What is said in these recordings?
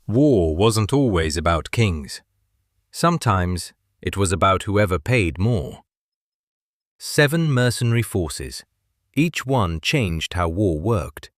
War wasn't always about kings. Sometimes it was about whoever paid more. 7 mercenary forces. Each one changed how war worked.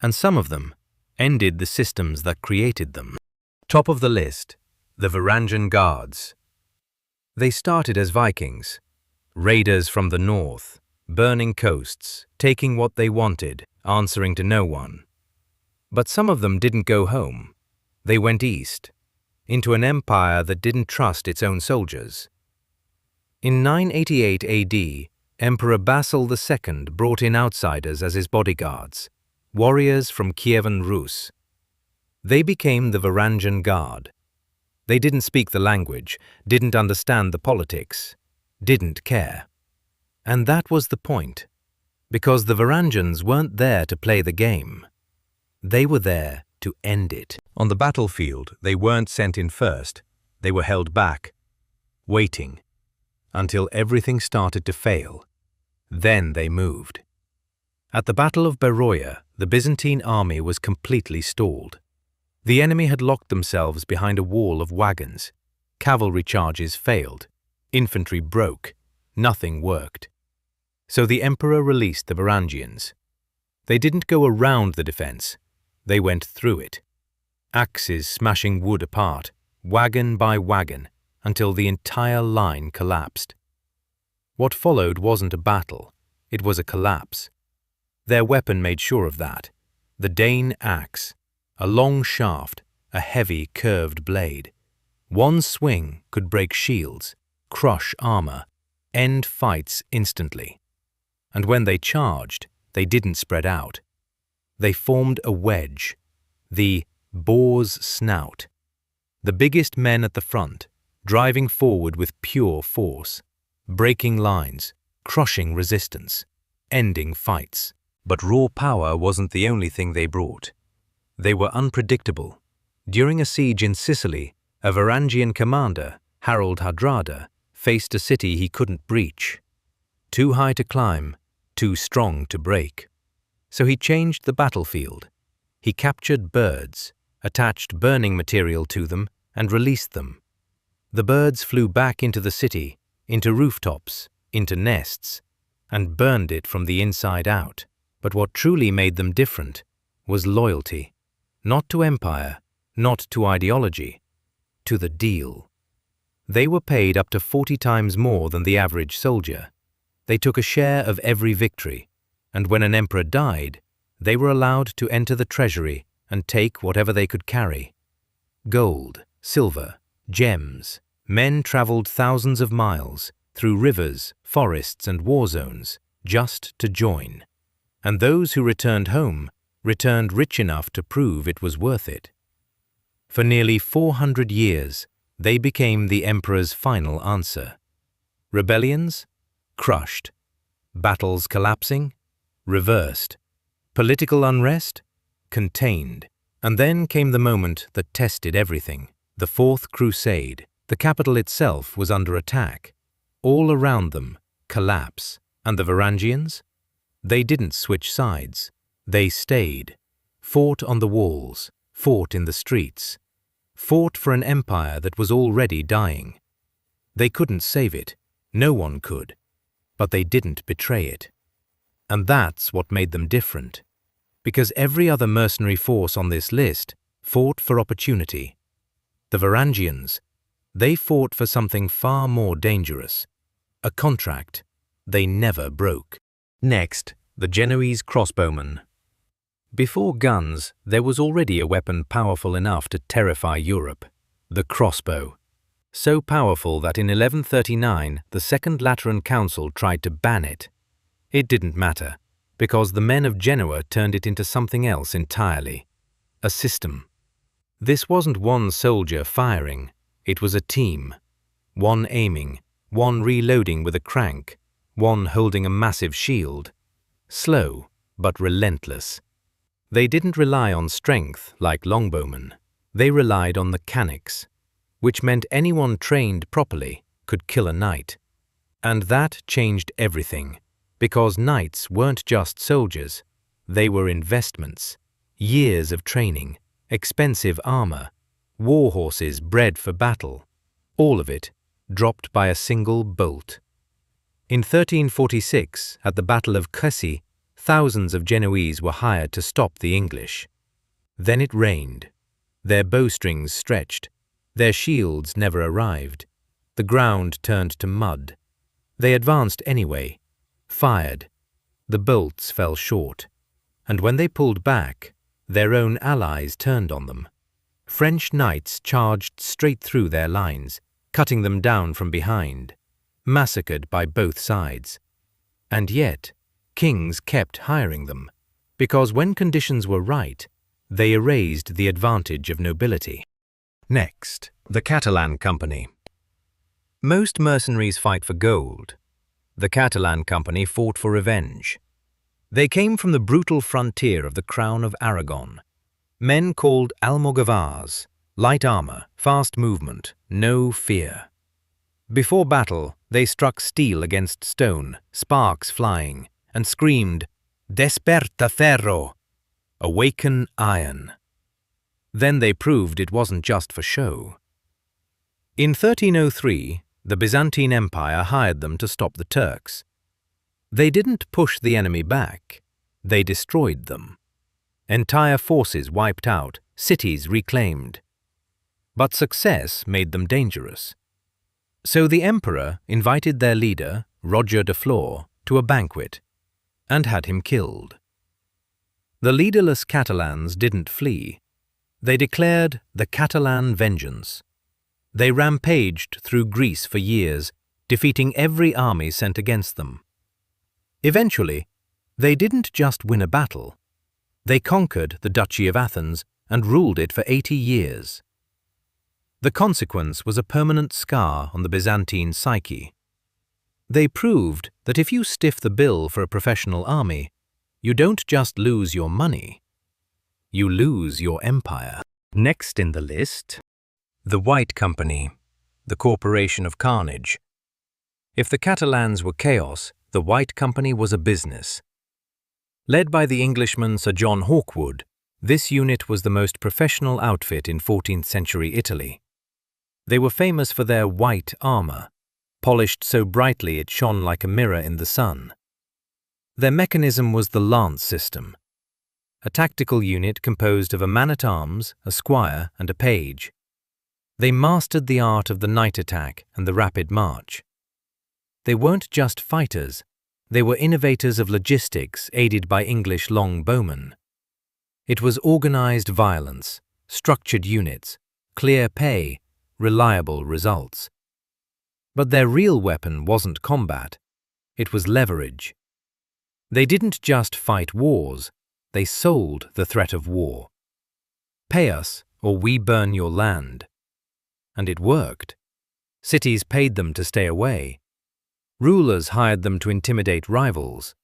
And some of them ended the systems that created them. Top of the list, the Varangian Guards. They started as Vikings, raiders from the north, burning coasts, taking what they wanted, answering to no one. But some of them didn't go home. They went east, into an empire that didn't trust its own soldiers. In 988 AD, Emperor Basil II brought in outsiders as his bodyguards, warriors from Kievan Rus. They became the Varangian Guard. They didn't speak the language, didn't understand the politics, didn't care. And that was the point, because the Varangians weren't there to play the game. They were there to end it. On the battlefield, they weren't sent in first. They were held back, waiting, until everything started to fail. Then they moved. At the Battle of Beroia, the Byzantine army was completely stalled. The enemy had locked themselves behind a wall of wagons. Cavalry charges failed. Infantry broke. Nothing worked. So the emperor released the Varangians. They didn't go around the defense. They went through it. Axes smashing wood apart, wagon by wagon, until the entire line collapsed. What followed wasn't a battle. It was a collapse. Their weapon made sure of that. The Dane axe. A long shaft, a heavy curved blade. One swing could break shields, crush armor, end fights instantly. And when they charged, they didn't spread out. They formed a wedge, the boar's snout. The biggest men at the front, driving forward with pure force, breaking lines, crushing resistance, ending fights. But raw power wasn't the only thing they brought. They were unpredictable. During a siege in Sicily, a Varangian commander, Harold Hardrada, faced a city he couldn't breach. Too high to climb, too strong to break. So he changed the battlefield. He captured birds, attached burning material to them, and released them. The birds flew back into the city, into rooftops, into nests, and burned it from the inside out. But what truly made them different was loyalty. Not to empire, not to ideology, to the deal. They were paid up to 40 times more than the average soldier. They took a share of every victory, and when an emperor died, they were allowed to enter the treasury and take whatever they could carry. Gold, silver, gems. Men traveled thousands of miles through rivers, forests, and war zones just to join. And those who returned home returned rich enough to prove it was worth it. For nearly 400 years, they became the emperor's final answer. Rebellions? Crushed. Battles collapsing? Reversed. Political unrest? Contained. And then came the moment that tested everything. The Fourth Crusade. The capital itself was under attack. All around them, collapse. And the Varangians? They didn't switch sides. They stayed. Fought on the walls. Fought in the streets. Fought for an empire that was already dying. They couldn't save it. No one could. But they didn't betray it. And that's what made them different. Because every other mercenary force on this list fought for opportunity. The Varangians, they fought for something far more dangerous. A contract they never broke. Next, the Genoese crossbowmen. Before guns, there was already a weapon powerful enough to terrify Europe, the crossbow. So powerful that in 1139 the Second Lateran Council tried to ban it. It didn't matter, because the men of Genoa turned it into something else entirely. A system. This wasn't one soldier firing, it was a team. One aiming, one reloading with a crank, one holding a massive shield. Slow, but relentless. They didn't rely on strength like longbowmen. They relied on mechanics, which meant anyone trained properly could kill a knight. And that changed everything, because knights weren't just soldiers, they were investments, years of training, expensive armor, war horses bred for battle, all of it dropped by a single bolt. In 1346, at the Battle of Crécy, thousands of Genoese were hired to stop the English. Then it rained. Their bowstrings stretched. Their shields never arrived. The ground turned to mud. They advanced anyway, fired. The bolts fell short, and when they pulled back, their own allies turned on them. French knights charged straight through their lines, cutting them down from behind, massacred by both sides. And yet, kings kept hiring them, because when conditions were right, they erased the advantage of nobility. Next, the Catalan Company. Most mercenaries fight for gold. The Catalan Company fought for revenge. They came from the brutal frontier of the Crown of Aragon. Men called Almogavars, light armor, fast movement, no fear. Before battle, they struck steel against stone, sparks flying, and screamed, "Desperta ferro!" Awaken iron. Then they proved it wasn't just for show. In 1303, the Byzantine Empire hired them to stop the Turks. They didn't push the enemy back, they destroyed them. Entire forces wiped out, cities reclaimed. But success made them dangerous. So the emperor invited their leader, Roger de Flor, to a banquet and had him killed. The leaderless Catalans didn't flee. They declared the Catalan vengeance. They rampaged through Greece for years, defeating every army sent against them. Eventually, they didn't just win a battle. They conquered the Duchy of Athens and ruled it for 80 years. The consequence was a permanent scar on the Byzantine psyche. They proved that if you stiff the bill for a professional army, you don't just lose your money, you lose your empire. Next in the list, the White Company, the Corporation of Carnage. If the Catalans were chaos, the White Company was a business. Led by the Englishman Sir John Hawkwood, this unit was the most professional outfit in 14th century Italy. They were famous for their white armor, polished so brightly it shone like a mirror in the sun. Their mechanism was the lance system, a tactical unit composed of a man-at-arms, a squire, and a page. They mastered the art of the night attack and the rapid march. They weren't just fighters, they were innovators of logistics aided by English long bowmen. It was organized violence, structured units, clear pay, reliable results. But their real weapon wasn't combat, it was leverage. They didn't just fight wars, they sold the threat of war. Pay us, or we burn your land. And it worked. Cities paid them to stay away. Rulers hired them to intimidate rivals.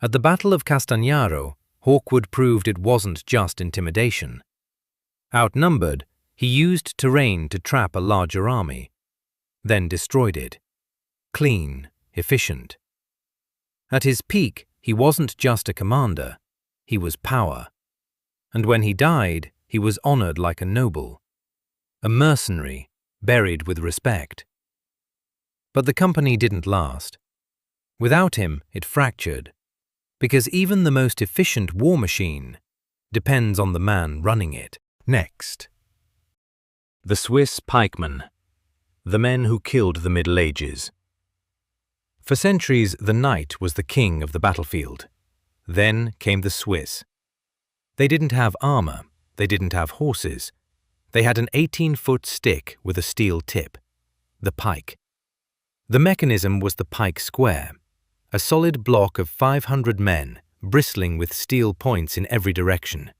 At the Battle of Castagnaro, Hawkwood proved it wasn't just intimidation. Outnumbered, he used terrain to trap a larger army, then destroyed it. Clean, efficient. At his peak, he wasn't just a commander, he was power. And when he died, he was honored like a noble. A mercenary, buried with respect. But the company didn't last. Without him, it fractured, because even the most efficient war machine depends on the man running it. Next, the Swiss pikemen, the men who killed the Middle Ages. For centuries, the knight was the king of the battlefield. Then came the Swiss. They didn't have armor, they didn't have horses. They had an 18-foot stick with a steel tip, the pike. The mechanism was the pike square, a solid block of 500 men bristling with steel points in every direction.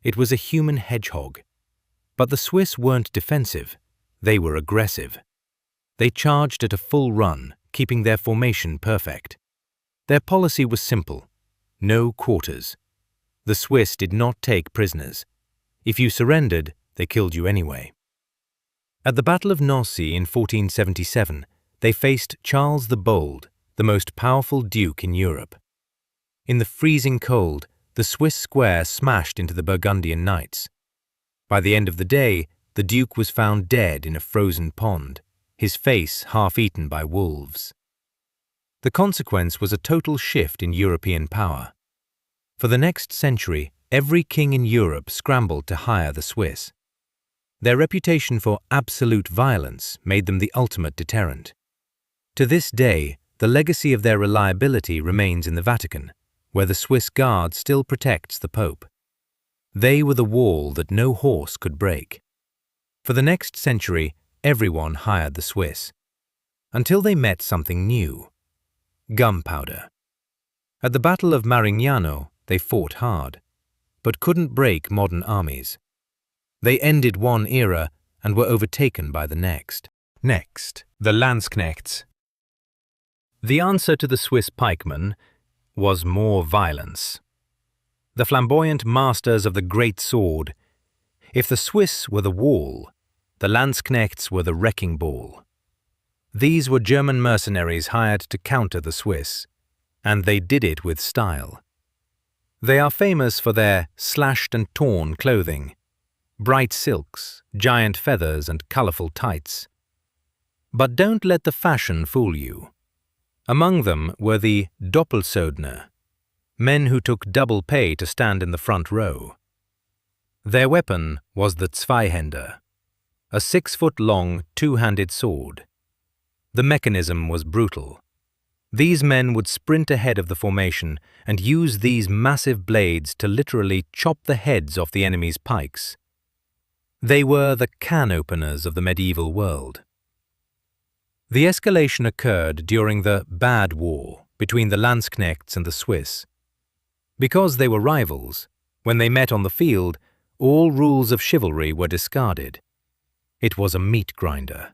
It was a human hedgehog. But the Swiss weren't defensive, they were aggressive. They charged at a full run, keeping their formation perfect. Their policy was simple: no quarters. The Swiss did not take prisoners. If you surrendered, they killed you anyway. At the Battle of Nancy in 1477, they faced Charles the Bold, the most powerful duke in Europe. In the freezing cold, the Swiss square smashed into the Burgundian knights. By the end of the day, the Duke was found dead in a frozen pond, his face half-eaten by wolves. The consequence was a total shift in European power. For the next century, every king in Europe scrambled to hire the Swiss. Their reputation for absolute violence made them the ultimate deterrent. To this day, the legacy of their reliability remains in the Vatican, where the Swiss Guard still protects the Pope. They were the wall that no horse could break. For the next century, everyone hired the Swiss, until they met something new: gunpowder. At the Battle of Marignano, they fought hard, but couldn't break modern armies. They ended one era and were overtaken by the next. Next, the Landsknechts. The answer to the Swiss pikemen was more violence. The flamboyant masters of the great sword. If the Swiss were the wall, the Landsknechts were the wrecking ball. These were German mercenaries hired to counter the Swiss, and they did it with style. They are famous for their slashed and torn clothing, bright silks, giant feathers, and colorful tights. But don't let the fashion fool you. Among them were the Doppelsöldner, men who took double pay to stand in the front row. Their weapon was the Zweihänder, a 6-foot-long, two-handed sword. The mechanism was brutal. These men would sprint ahead of the formation and use these massive blades to literally chop the heads off the enemy's pikes. They were the can-openers of the medieval world. The escalation occurred during the Bad War between the Landsknechts and the Swiss. Because they were rivals, when they met on the field, all rules of chivalry were discarded. It was a meat grinder.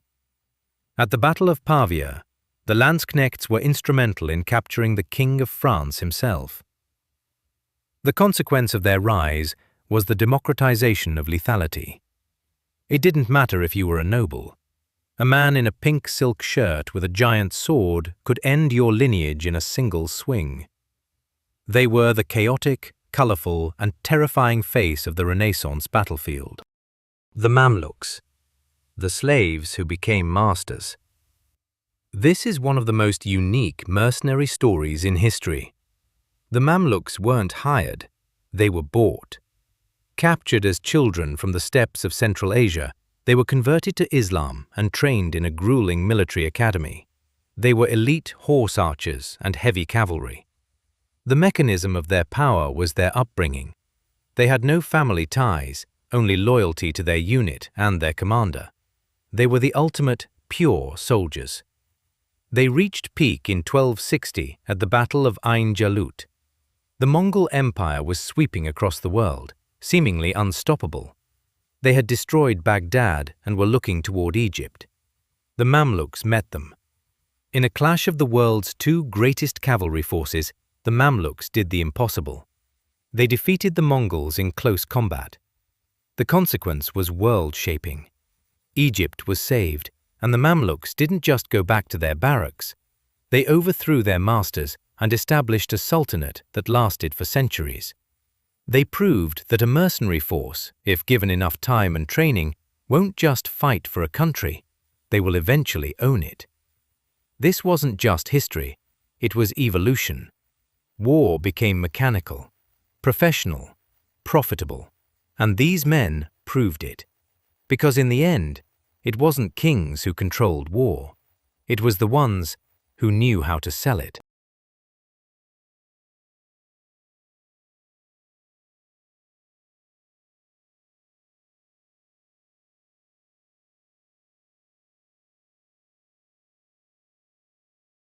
At the Battle of Pavia, the Landsknechts were instrumental in capturing the King of France himself. The consequence of their rise was the democratization of lethality. It didn't matter if you were a noble. A man in a pink silk shirt with a giant sword could end your lineage in a single swing. They were the chaotic, colorful, and terrifying face of the Renaissance battlefield. The Mamluks, the slaves who became masters. This is one of the most unique mercenary stories in history. The Mamluks weren't hired, they were bought. Captured as children from the steppes of Central Asia, they were converted to Islam and trained in a grueling military academy. They were elite horse archers and heavy cavalry. The mechanism of their power was their upbringing. They had no family ties, only loyalty to their unit and their commander. They were the ultimate, pure soldiers. They reached peak in 1260 at the Battle of Ain Jalut. The Mongol Empire was sweeping across the world, seemingly unstoppable. They had destroyed Baghdad and were looking toward Egypt. The Mamluks met them. In a clash of the world's two greatest cavalry forces, the Mamluks did the impossible. They defeated the Mongols in close combat. The consequence was world-shaping. Egypt was saved, and the Mamluks didn't just go back to their barracks. They overthrew their masters and established a sultanate that lasted for centuries. They proved that a mercenary force, if given enough time and training, won't just fight for a country, they will eventually own it. This wasn't just history, it was evolution. War became mechanical, professional, profitable, and these men proved it. Because in the end, it wasn't kings who controlled war, it was the ones who knew how to sell it.